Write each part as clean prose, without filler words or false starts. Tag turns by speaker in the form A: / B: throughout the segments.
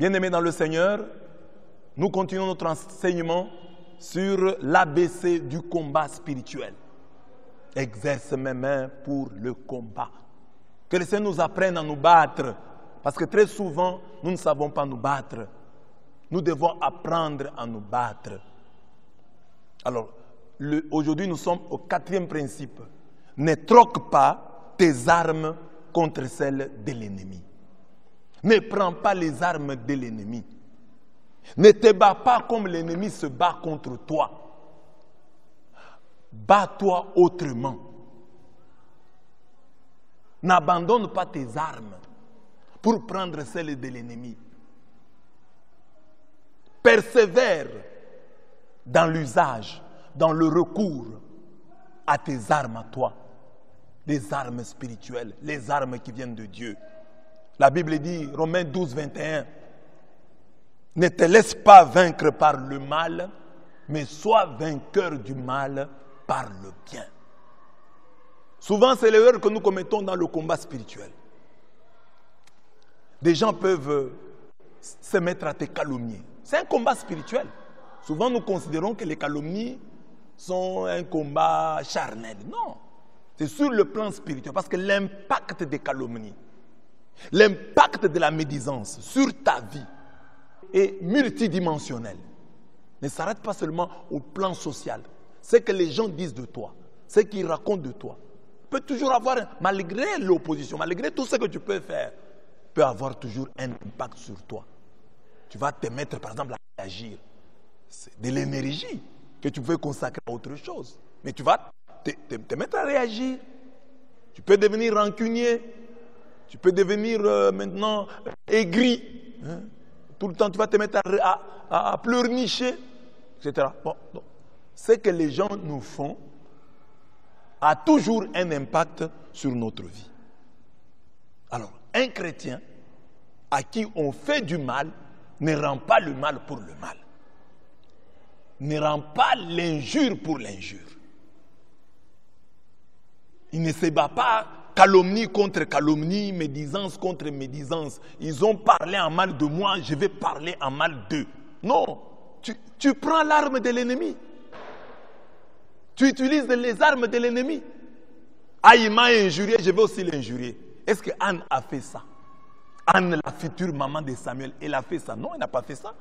A: Bien-aimés dans le Seigneur, nous continuons notre enseignement sur l'ABC du combat spirituel. Exerce mes mains pour le combat. Que le Seigneur nous apprenne à nous battre. Parce que très souvent, nous ne savons pas nous battre. Nous devons apprendre à nous battre. Alors, aujourd'hui, nous sommes au 4e principe. Ne troque pas tes armes contre celles de l'ennemi. Ne prends pas les armes de l'ennemi. Ne te bats pas comme l'ennemi se bat contre toi. Bats-toi autrement. N'abandonne pas tes armes pour prendre celles de l'ennemi. Persévère dans l'usage, dans le recours à tes armes à toi. Les armes spirituelles, les armes qui viennent de Dieu. La Bible dit, Romains 12, 21, ne te laisse pas vaincre par le mal, mais sois vainqueur du mal par le bien. Souvent, c'est l'erreur que nous commettons dans le combat spirituel. Des gens peuvent se mettre à te calomnier. C'est un combat spirituel. Souvent, nous considérons que les calomnies sont un combat charnel. Non, c'est sur le plan spirituel. Parce que l'impact des calomnies, l'impact de la médisance sur ta vie est multidimensionnel. Ne s'arrête pas seulement au plan social. Ce que les gens disent de toi, ce qu'ils racontent de toi, peut toujours avoir, malgré l'opposition, malgré tout ce que tu peux faire, peut avoir toujours un impact sur toi. Tu vas te mettre, par exemple, à réagir. C'est de l'énergie que tu peux consacrer à autre chose. Mais tu vas te mettre à réagir. Tu peux devenir rancunier. Tu peux devenir maintenant aigri. Hein? Tout le temps, tu vas te mettre à pleurnicher, etc. Bon, donc, ce que les gens nous font a toujours un impact sur notre vie. Alors, un chrétien à qui on fait du mal ne rend pas le mal pour le mal. Ne rend pas l'injure pour l'injure. Il ne se bat pas calomnie contre calomnie, médisance contre médisance. Ils ont parlé en mal de moi, je vais parler en mal d'eux. Non, tu prends l'arme de l'ennemi. Tu utilises les armes de l'ennemi. Ah, il m'a injurié, je vais aussi l'injurier. Est-ce que Anne a fait ça? Anne, la future maman de Samuel, elle a fait ça? Non, elle n'a pas fait ça.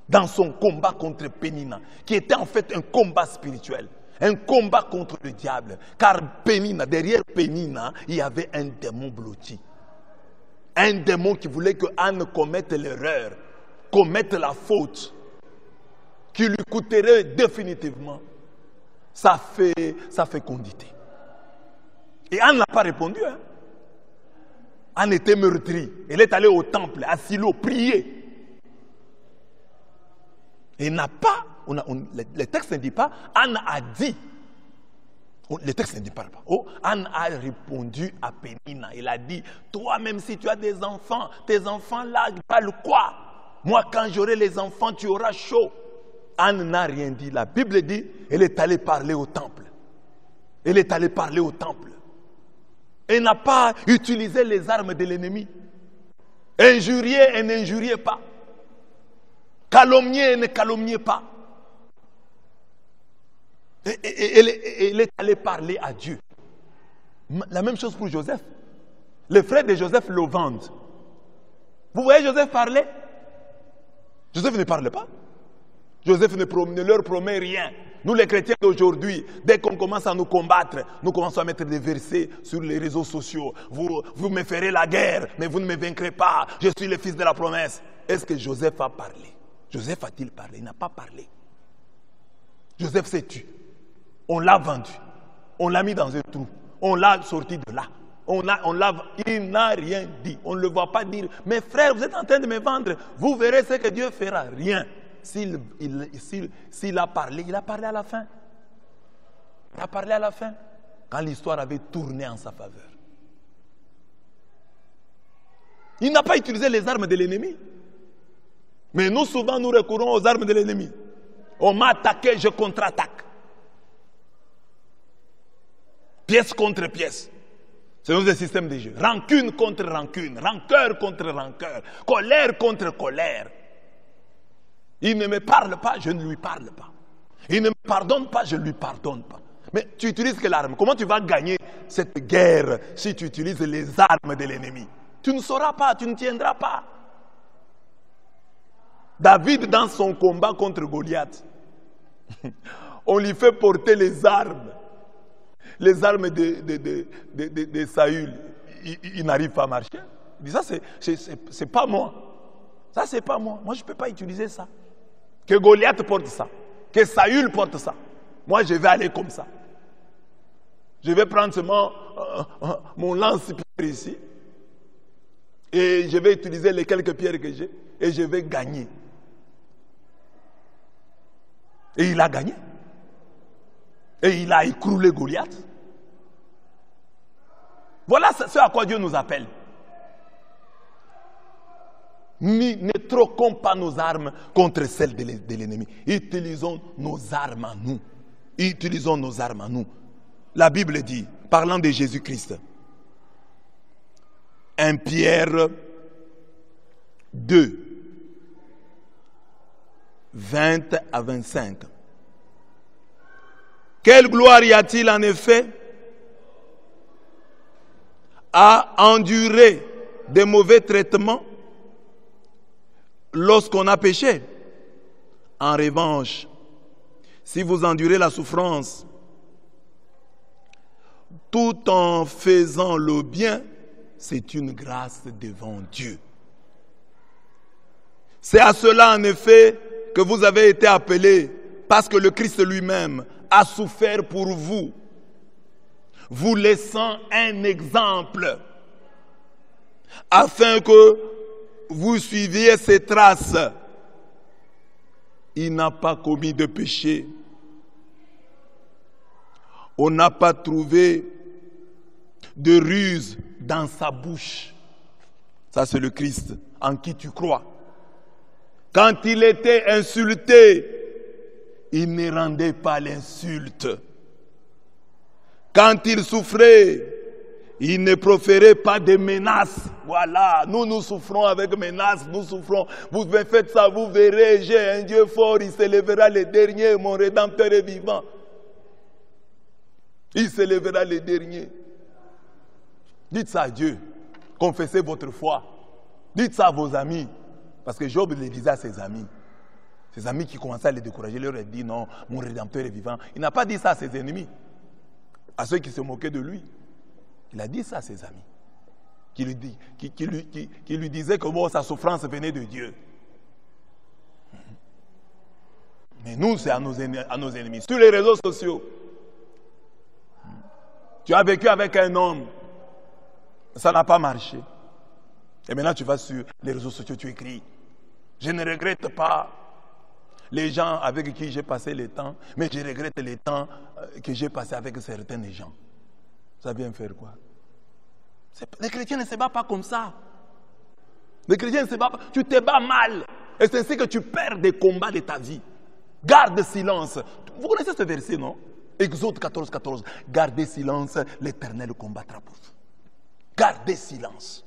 A: Dans son combat contre Pénina, qui était en fait un combat spirituel, un combat contre le diable. Car Pénina, derrière Pénina, il y avait un démon blotti. Un démon qui voulait que Anne commette l'erreur, commette la faute, qui lui coûterait définitivement sa fécondité. Et Anne n'a pas répondu. Hein? Anne était meurtrie. Elle est allée au temple, à Silo, prier. Et n'a pas, le texte ne dit pas, Anne a dit. Le texte ne dit pas. Oh, Anne a répondu à Pénina. Elle a dit, toi-même si tu as des enfants, tes enfants là valent quoi? Moi quand j'aurai les enfants, tu auras chaud. Anne n'a rien dit. La Bible dit, elle est allée parler au temple. Elle est allée parler au temple. Elle n'a pas utilisé les armes de l'ennemi. Injuriez et n'injuriez pas. Calomniez et ne calomniez pas. Elle est allée parler à Dieu. La même chose pour Joseph. Les frères de Joseph le vendent. Vous voyez Joseph parler? Joseph ne parle pas. Joseph ne leur promet rien. Nous les chrétiens d'aujourd'hui, dès qu'on commence à nous combattre, nous commençons à mettre des versets sur les réseaux sociaux. Vous me ferez la guerre, mais vous ne me vaincrez pas. Je suis le fils de la promesse. Est-ce que Joseph a parlé? Joseph a-t-il parlé? Il n'a pas parlé. Joseph s'est tué. On l'a vendu. On l'a mis dans un trou. On l'a sorti de là. Il n'a rien dit. On ne le voit pas dire, mes frères, vous êtes en train de me vendre. Vous verrez ce que Dieu fera. Rien. S'il a parlé, il a parlé à la fin. Il a parlé à la fin, quand l'histoire avait tourné en sa faveur. Il n'a pas utilisé les armes de l'ennemi. Mais nous, souvent, nous recourons aux armes de l'ennemi. On m'a attaqué, je contre-attaque. Pièce contre pièce. C'est notre système de jeu. Rancune contre rancune, rancœur contre rancœur, colère contre colère. Il ne me parle pas, je ne lui parle pas. Il ne me pardonne pas, je ne lui pardonne pas. Mais tu utilises quelle arme? Comment tu vas gagner cette guerre si tu utilises les armes de l'ennemi? Tu ne sauras pas, tu ne tiendras pas. David, dans son combat contre Goliath, on lui fait porter les armes de Saül. Il n'arrive pas à marcher. Il dit, ça, c'est pas moi. Ça, c'est pas moi. Moi, je ne peux pas utiliser ça. Que Goliath porte ça. Que Saül porte ça. Moi, je vais aller comme ça. Je vais prendre seulement mon lance-pierre ici. Et je vais utiliser les quelques pierres que j'ai. Et je vais gagner. Et il a gagné. Et il a écroulé Goliath. Voilà ce à quoi Dieu nous appelle. Ne troquons pas nos armes contre celles de l'ennemi. Utilisons nos armes à nous. Utilisons nos armes à nous. La Bible dit, parlant de Jésus-Christ, 1 Pierre 2, 20 à 25. Quelle gloire y a-t-il en effet à endurer des mauvais traitements lorsqu'on a péché? En revanche, si vous endurez la souffrance tout en faisant le bien, c'est une grâce devant Dieu. C'est à cela en effet que vous avez été appelés, parce que le Christ lui-même a souffert pour vous, vous laissant un exemple, afin que vous suiviez ses traces. Il n'a pas commis de péché. On n'a pas trouvé de ruse dans sa bouche. Ça, c'est le Christ en qui tu crois. Quand il était insulté, il ne rendait pas l'insulte. Quand il souffrait, il ne proférait pas de menaces. Voilà, nous souffrons avec menaces, nous souffrons. Vous faites ça, vous verrez, j'ai un Dieu fort, il s'élèvera le dernier, mon Rédempteur est vivant. Il s'élèvera le dernier. Dites ça à Dieu. Confessez votre foi. Dites ça à vos amis. Parce que Job le disait à ses amis. Ses amis qui commençaient à le décourager, leur a dit non, mon Rédempteur est vivant. Il n'a pas dit ça à ses ennemis, à ceux qui se moquaient de lui. Il a dit ça à ses amis, qui lui disaient que bon, sa souffrance venait de Dieu. Mais nous, c'est à nos ennemis. Sur les réseaux sociaux, tu as vécu avec un homme, ça n'a pas marché. Et maintenant, tu vas sur les réseaux sociaux, tu écris. Je ne regrette pas les gens avec qui j'ai passé le temps, mais je regrette les temps que j'ai passé avec certains gens. Ça vient faire quoi? Les chrétiens ne se battent pas comme ça. Les chrétiens ne se battent pas. Tu te bats mal. Et c'est ainsi que tu perds des combats de ta vie. Garde silence. Vous connaissez ce verset, non? Exode 14, 14. Gardez silence, l'Éternel combattra pour vous. Gardez silence.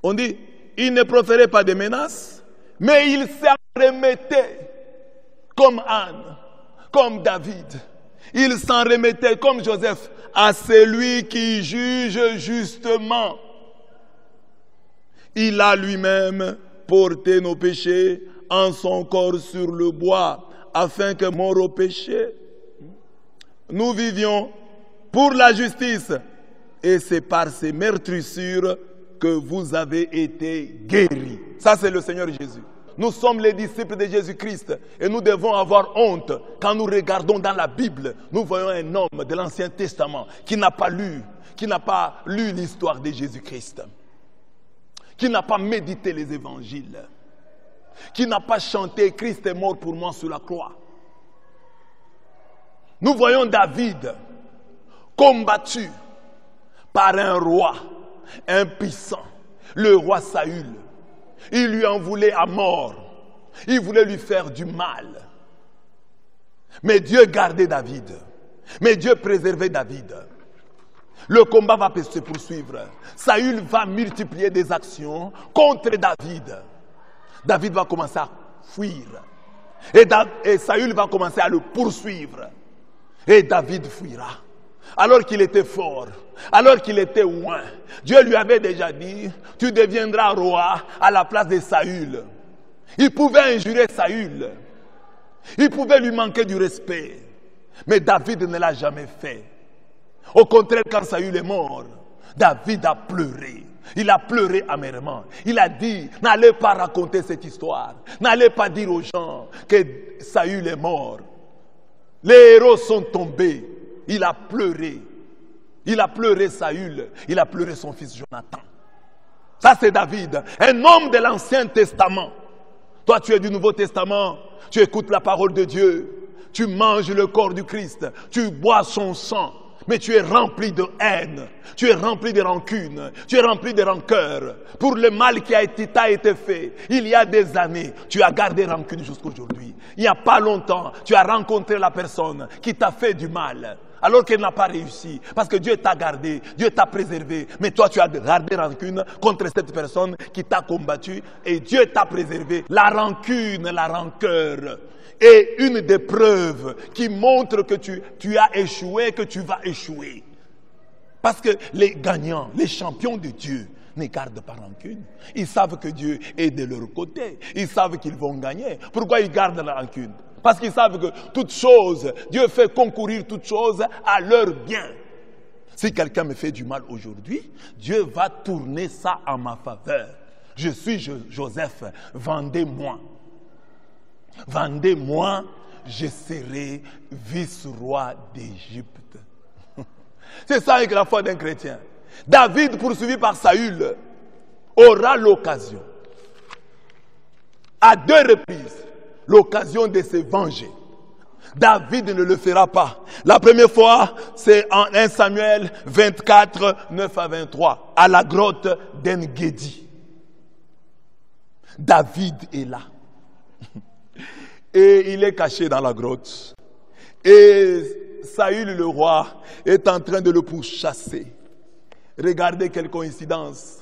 A: On dit, il ne proférait pas de menaces, mais il s'en remettait comme Anne, comme David. Il s'en remettait comme Joseph à celui qui juge justement. Il a lui-même porté nos péchés en son corps sur le bois, afin que, mort au péché, nous vivions pour la justice. Et c'est par ces meurtrissures que vous avez été guéris. Ça, c'est le Seigneur Jésus. Nous sommes les disciples de Jésus-Christ et nous devons avoir honte quand nous regardons dans la Bible. Nous voyons un homme de l'Ancien Testament qui n'a pas lu l'histoire de Jésus-Christ, qui n'a pas médité les évangiles, qui n'a pas chanté « Christ est mort pour moi sur la croix ». Nous voyons David combattu par un roi impuissant, le roi Saül. Il lui en voulait à mort. Il voulait lui faire du mal. Mais Dieu gardait David. Mais Dieu préservait David. Le combat va se poursuivre. Saül va multiplier des actions contre David. David va commencer à fuir. Et Saül va commencer à le poursuivre. Et David fuira. Alors qu'il était fort, alors qu'il était loin, Dieu lui avait déjà dit, tu deviendras roi à la place de Saül. Il pouvait injurer Saül. Il pouvait lui manquer du respect. Mais David ne l'a jamais fait. Au contraire, quand Saül est mort, David a pleuré. Il a pleuré amèrement. Il a dit, n'allez pas raconter cette histoire. N'allez pas dire aux gens que Saül est mort. Les héros sont tombés. Il a pleuré. Il a pleuré Saül. Il a pleuré son fils Jonathan. Ça c'est David, un homme de l'Ancien Testament. Toi tu es du Nouveau Testament. Tu écoutes la parole de Dieu. Tu manges le corps du Christ. Tu bois son sang. Mais tu es rempli de haine, tu es rempli de rancune, tu es rempli de rancœur. Pour le mal qui t'a été fait, il y a des années, tu as gardé rancune jusqu'à aujourd'hui. Il n'y a pas longtemps, tu as rencontré la personne qui t'a fait du mal, alors qu'elle n'a pas réussi. Parce que Dieu t'a gardé, Dieu t'a préservé. Mais toi, tu as gardé rancune contre cette personne qui t'a combattu et Dieu t'a préservé. La rancune, la rancœur est une des preuves qui montre que tu as échoué, que tu vas échouer. Parce que les gagnants, les champions de Dieu ne gardent pas rancune. Ils savent que Dieu est de leur côté. Ils savent qu'ils vont gagner. Pourquoi ils gardent la rancune? Parce qu'ils savent que toutes choses, Dieu fait concourir toutes choses à leur bien. Si quelqu'un me fait du mal aujourd'hui, Dieu va tourner ça en ma faveur. Je suis Joseph, vendez-moi. Vendez-moi, je serai vice-roi d'Égypte. C'est ça avec la foi d'un chrétien. David, poursuivi par Saül, aura l'occasion, à 2 reprises, l'occasion de se venger. David ne le fera pas. La première fois, c'est en 1 Samuel 24, 9 à 23, à la grotte d'En-Gedi. David est là. Et il est caché dans la grotte. Et Saül le roi est en train de le pourchasser. Regardez quelle coïncidence.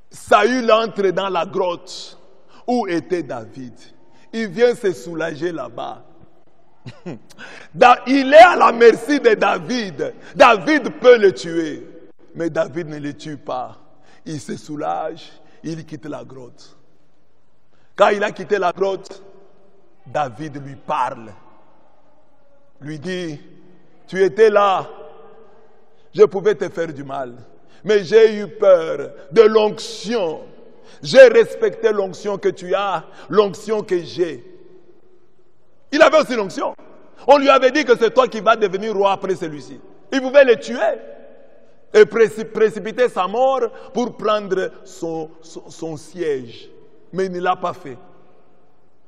A: Saül entre dans la grotte où était David. Il vient se soulager là-bas. Il est à la merci de David. David peut le tuer. Mais David ne le tue pas. Il se soulage, il quitte la grotte. Quand il a quitté la grotte, David lui parle. Lui dit, tu étais là, je pouvais te faire du mal, mais j'ai eu peur de l'onction. J'ai respecté l'onction que tu as, l'onction que j'ai. Il avait aussi l'onction. On lui avait dit que c'est toi qui vas devenir roi après celui-ci. Il pouvait le tuer et précipiter sa mort pour prendre son siège. Mais il ne l'a pas fait.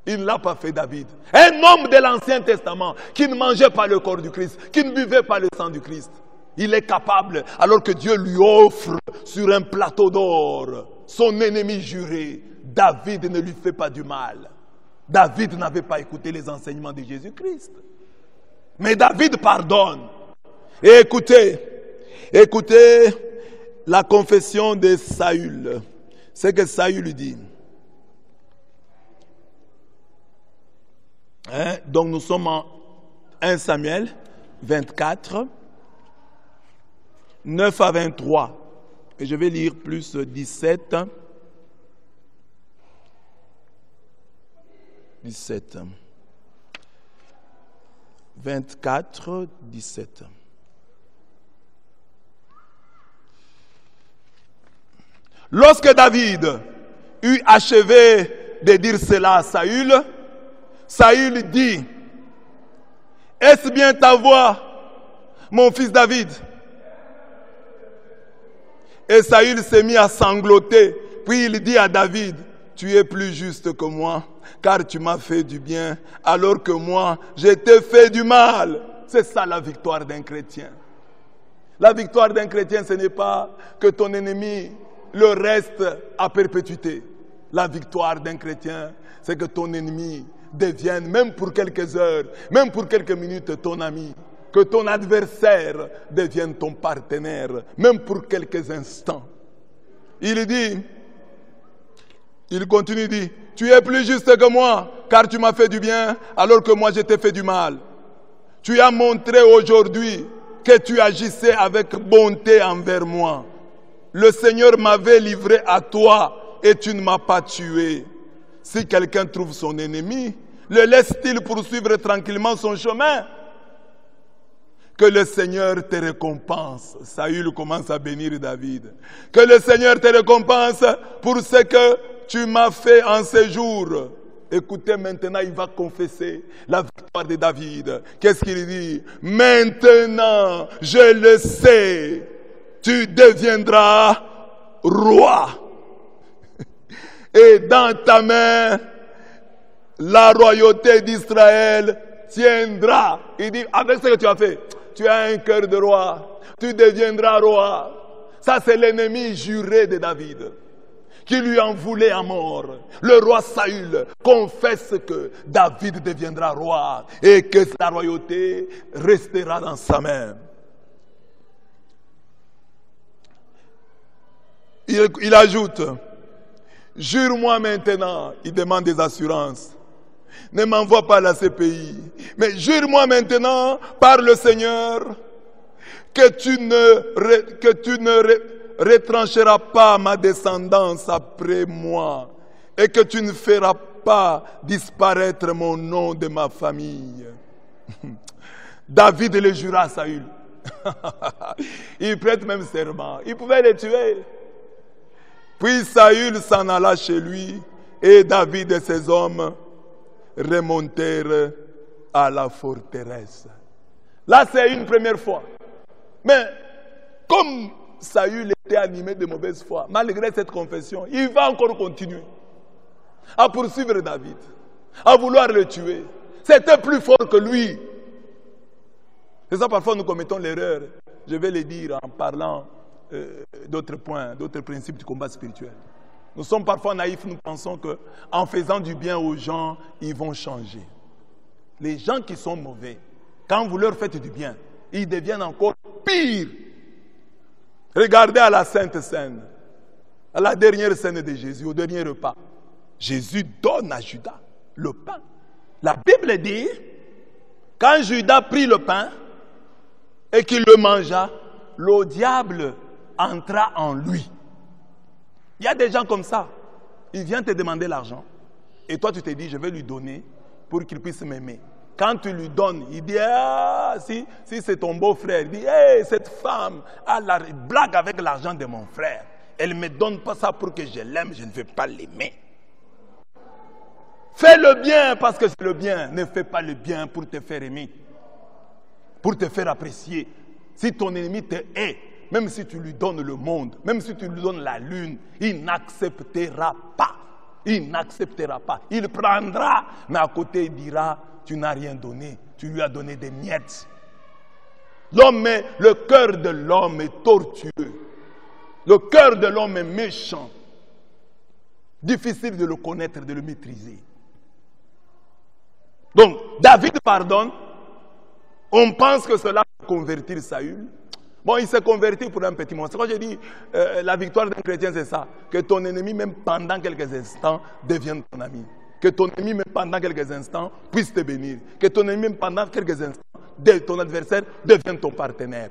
A: Il ne l'a pas fait, David. Un homme de l'Ancien Testament qui ne mangeait pas le corps du Christ, qui ne buvait pas le sang du Christ. Il est capable, alors que Dieu lui offre sur un plateau d'or son ennemi juré. David ne lui fait pas du mal. David n'avait pas écouté les enseignements de Jésus-Christ. Mais David pardonne. Et écoutez la confession de Saül. C'est que Saül lui dit. Donc nous sommes en 1 Samuel 24, 9 à 23. Et je vais lire plus 17. 17. 24, 17. Lorsque David eut achevé de dire cela à Saül, Saül dit, est-ce bien ta voix, mon fils David? Et Saül s'est mis à sangloter, puis il dit à David, tu es plus juste que moi, car tu m'as fait du bien, alors que moi, je t'ai fait du mal. C'est ça la victoire d'un chrétien. La victoire d'un chrétien, ce n'est pas que ton ennemi le reste à perpétuité. La victoire d'un chrétien, c'est que ton ennemi devienne, même pour quelques heures, même pour quelques minutes, ton ami. que ton adversaire devienne ton partenaire, même pour quelques instants. Il continue, dit, tu es plus juste que moi, car tu m'as fait du bien, alors que moi je t'ai fait du mal. Tu as montré aujourd'hui que tu agissais avec bonté envers moi. Le Seigneur m'avait livré à toi et tu ne m'as pas tué. Si quelqu'un trouve son ennemi, le laisse-t-il poursuivre tranquillement son chemin? Que le Seigneur te récompense. Saül commence à bénir David. Que le Seigneur te récompense pour ce que tu m'as fait en ces jours. Écoutez, maintenant, il va confesser la victoire de David. Qu'est-ce qu'il dit? Maintenant, je le sais, tu deviendras roi. Et dans ta main, la royauté d'Israël tiendra. Il dit, avec ce que tu as fait, tu as un cœur de roi, tu deviendras roi. Ça, c'est l'ennemi juré de David, qui lui en voulait à mort. Le roi Saül confesse que David deviendra roi et que la royauté restera dans sa main. Il ajoute, jure-moi maintenant, il demande des assurances. Ne m'envoie pas à la CPI, mais jure-moi maintenant par le Seigneur que tu ne retrancheras pas ma descendance après moi et que tu ne feras pas disparaître mon nom de ma famille. David le jura à Saül. Il prête même serment. Il pouvait le tuer. Puis Saül s'en alla chez lui et David et ses hommes remontèrent à la forteresse. Là, c'est une première fois. Mais comme Saül était animé de mauvaise foi, malgré cette confession, il va encore continuer à poursuivre David, à vouloir le tuer. C'était plus fort que lui. C'est ça, parfois, nous commettons l'erreur. Je vais le dire en parlant d'autres points, d'autres principes du combat spirituel. Nous sommes parfois naïfs, nous pensons qu'en faisant du bien aux gens, ils vont changer. Les gens qui sont mauvais, quand vous leur faites du bien, ils deviennent encore pires. Regardez à la Sainte Seine, à la dernière scène de Jésus, au dernier repas. Jésus donne à Judas le pain. La Bible dit, quand Judas prit le pain et qu'il le mangea, le diable entra en lui. Il y a des gens comme ça. Il vient te demander l'argent. Et toi, tu te dis, je vais lui donner pour qu'il puisse m'aimer. Quand tu lui donnes, il dit, ah, si c'est ton beau-frère, il dit, hey, cette femme blague avec l'argent de mon frère. Elle ne me donne pas ça pour que je l'aime, je ne veux pas l'aimer. Fais le bien parce que c'est le bien. Ne fais pas le bien pour te faire aimer, pour te faire apprécier. Si ton ennemi te hait, même si tu lui donnes le monde, même si tu lui donnes la lune, il n'acceptera pas. Il n'acceptera pas. Il prendra, mais à côté il dira, tu n'as rien donné, tu lui as donné des miettes. Le cœur de l'homme est tortueux. Le cœur de l'homme est méchant. Difficile de le connaître, de le maîtriser. Donc, David pardonne. On pense que cela va convertir Saül. Bon, il s'est converti pour un petit moment. C'est quand je dis la victoire d'un chrétien, c'est ça. Que ton ennemi, même pendant quelques instants, devienne ton ami. Que ton ennemi, même pendant quelques instants, puisse te bénir. Que ton ennemi, même pendant quelques instants, ton adversaire, devienne ton partenaire.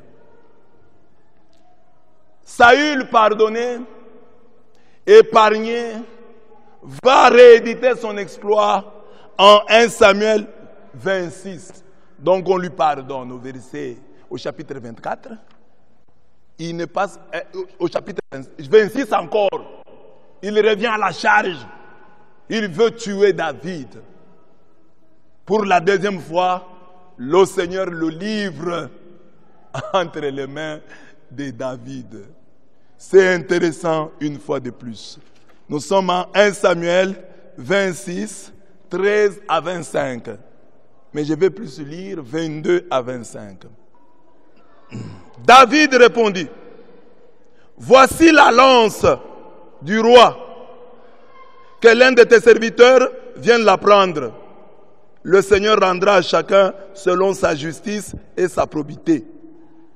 A: Saül, pardonné, épargné, va rééditer son exploit en 1 Samuel 26. Donc on lui pardonne au chapitre 24. Il ne passe au chapitre 26 encore. Il revient à la charge. Il veut tuer David. Pour la deuxième fois, le Seigneur le livre entre les mains de David. C'est intéressant une fois de plus. Nous sommes en 1 Samuel 26, 13 à 25. Mais je vais plus lire 22 à 25. David répondit, voici la lance du roi, que l'un de tes serviteurs vienne la prendre. Le Seigneur rendra à chacun selon sa justice et sa probité.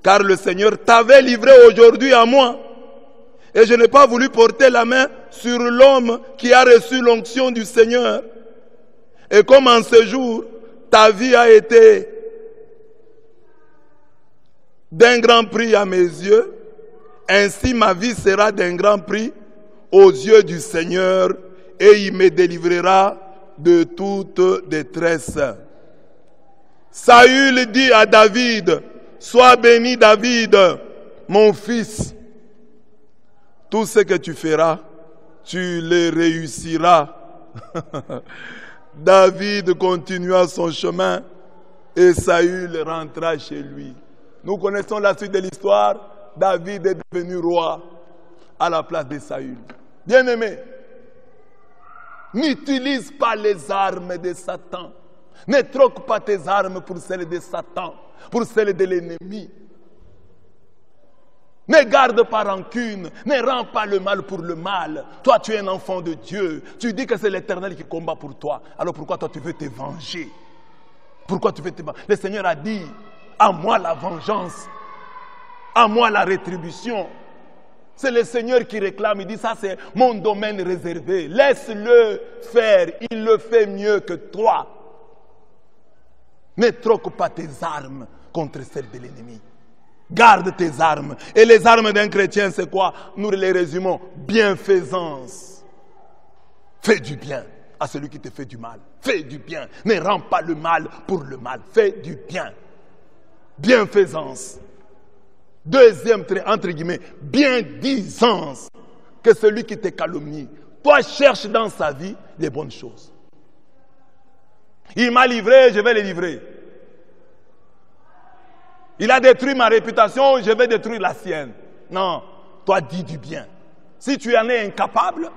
A: Car le Seigneur t'avait livré aujourd'hui à moi. Et je n'ai pas voulu porter la main sur l'homme qui a reçu l'onction du Seigneur. Et comme en ce jour, ta vie a été d'un grand prix à mes yeux, ainsi ma vie sera d'un grand prix aux yeux du Seigneur, et il me délivrera de toute détresse. Saül dit à David, sois béni David, mon fils. Tout ce que tu feras, tu le réussiras. David continua son chemin et Saül rentra chez lui. Nous connaissons la suite de l'histoire. David est devenu roi à la place de Saül. Bien-aimé, n'utilise pas les armes de Satan. Ne troque pas tes armes pour celles de Satan, pour celles de l'ennemi. Ne garde pas rancune, ne rends pas le mal pour le mal. Toi, tu es un enfant de Dieu. Tu dis que c'est l'Éternel qui combat pour toi. Alors pourquoi toi, tu veux te venger? Pourquoi tu veux te venger? Le Seigneur a dit, à moi la vengeance, à moi la rétribution. C'est le Seigneur qui réclame, il dit, ça c'est mon domaine réservé. Laisse-le faire, il le fait mieux que toi. Ne troque pas tes armes contre celles de l'ennemi. Garde tes armes. Et les armes d'un chrétien, c'est quoi? Nous les résumons. Bienfaisance. Fais du bien à celui qui te fait du mal. Fais du bien. Ne rends pas le mal pour le mal. Fais du bien. Bienfaisance. Deuxième trait, entre guillemets, biendisance. Que celui qui te calomnie. Toi, cherche dans sa vie les bonnes choses. Il m'a livré, je vais le livrer. Il a détruit ma réputation, je vais détruire la sienne. Non, toi dis du bien. Si tu en es incapable,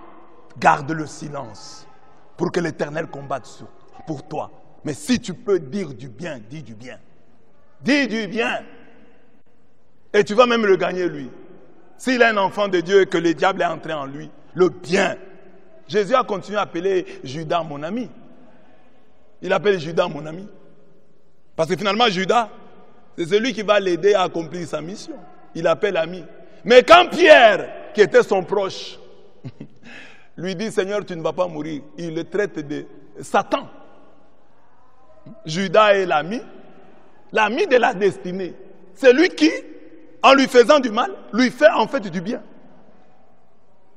A: garde le silence pour que l'Éternel combatte pour toi. Mais si tu peux dire du bien, dis du bien. Dis du bien. Et tu vas même le gagner lui. S'il est un enfant de Dieu et que le diable est entré en lui, le bien. Jésus a continué à appeler Judas mon ami. Il appelle Judas mon ami. Parce que finalement Judas, c'est celui qui va l'aider à accomplir sa mission. Il appelle ami. Mais quand Pierre, qui était son proche, lui dit, Seigneur, tu ne vas pas mourir, il le traite de Satan. Judas est l'ami de la destinée. C'est lui qui, en lui faisant du mal, lui fait en fait du bien.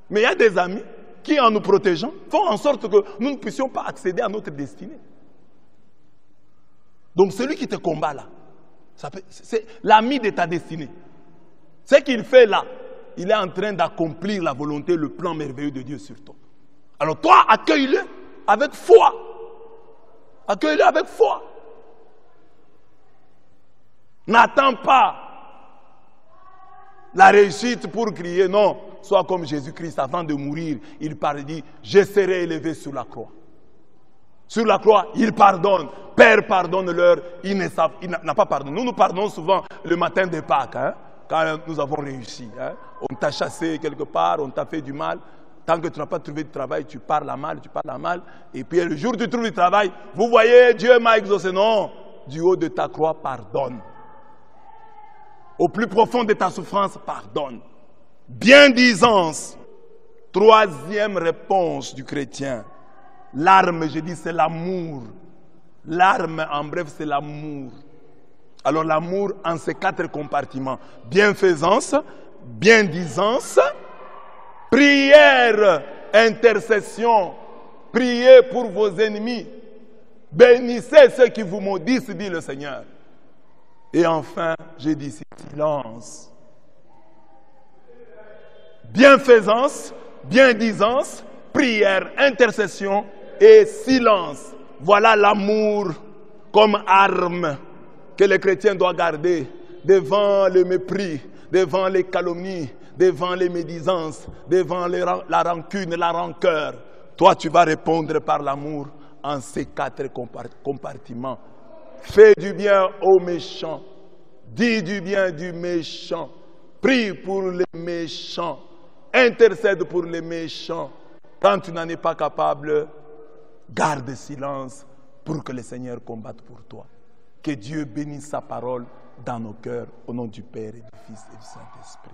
A: Mais il y a des amis qui, en nous protégeant, font en sorte que nous ne puissions pas accéder à notre destinée. Donc celui qui te combat là, c'est l'ami de ta destinée. Ce qu'il fait là, il est en train d'accomplir la volonté, le plan merveilleux de Dieu sur toi. Alors toi, accueille-le avec foi. Accueille-le avec foi. N'attends pas la réussite pour crier. Non, sois comme Jésus-Christ. Avant de mourir, il dit, je serai élevé sur la croix. Sur la croix, il pardonne. Père, pardonne-leur. Il n'a pas pardonné. Nous pardonnons souvent le matin de Pâques, hein, quand nous avons réussi. Hein. On t'a chassé quelque part, on t'a fait du mal. Tant que tu n'as pas trouvé de travail, tu parles à mal, Et puis le jour où tu trouves du travail, vous voyez, Dieu m'a exaucé. Non, du haut de ta croix, pardonne. Au plus profond de ta souffrance, pardonne. Biendisance. Troisième réponse du chrétien. L'arme, je dis, c'est l'amour. L'arme, en bref, c'est l'amour. Alors l'amour en ces 4 compartiments. Bienfaisance, biendisance, prière, intercession, priez pour vos ennemis. Bénissez ceux qui vous maudissent, dit le Seigneur. Et enfin, je dis silence. Bienfaisance, biendisance, prière, intercession et silence. Voilà l'amour comme arme que le chrétien doit garder devant le mépris, devant les calomnies, devant les médisances, devant la rancune, la rancœur. Toi, tu vas répondre par l'amour en ces 4 compartiments. Fais du bien aux méchants. Dis du bien du méchant. Prie pour les méchants. Intercède pour les méchants. Quand tu n'en es pas capable, garde silence pour que le Seigneur combatte pour toi. Que Dieu bénisse sa parole dans nos cœurs, au nom du Père et du Fils et du Saint-Esprit.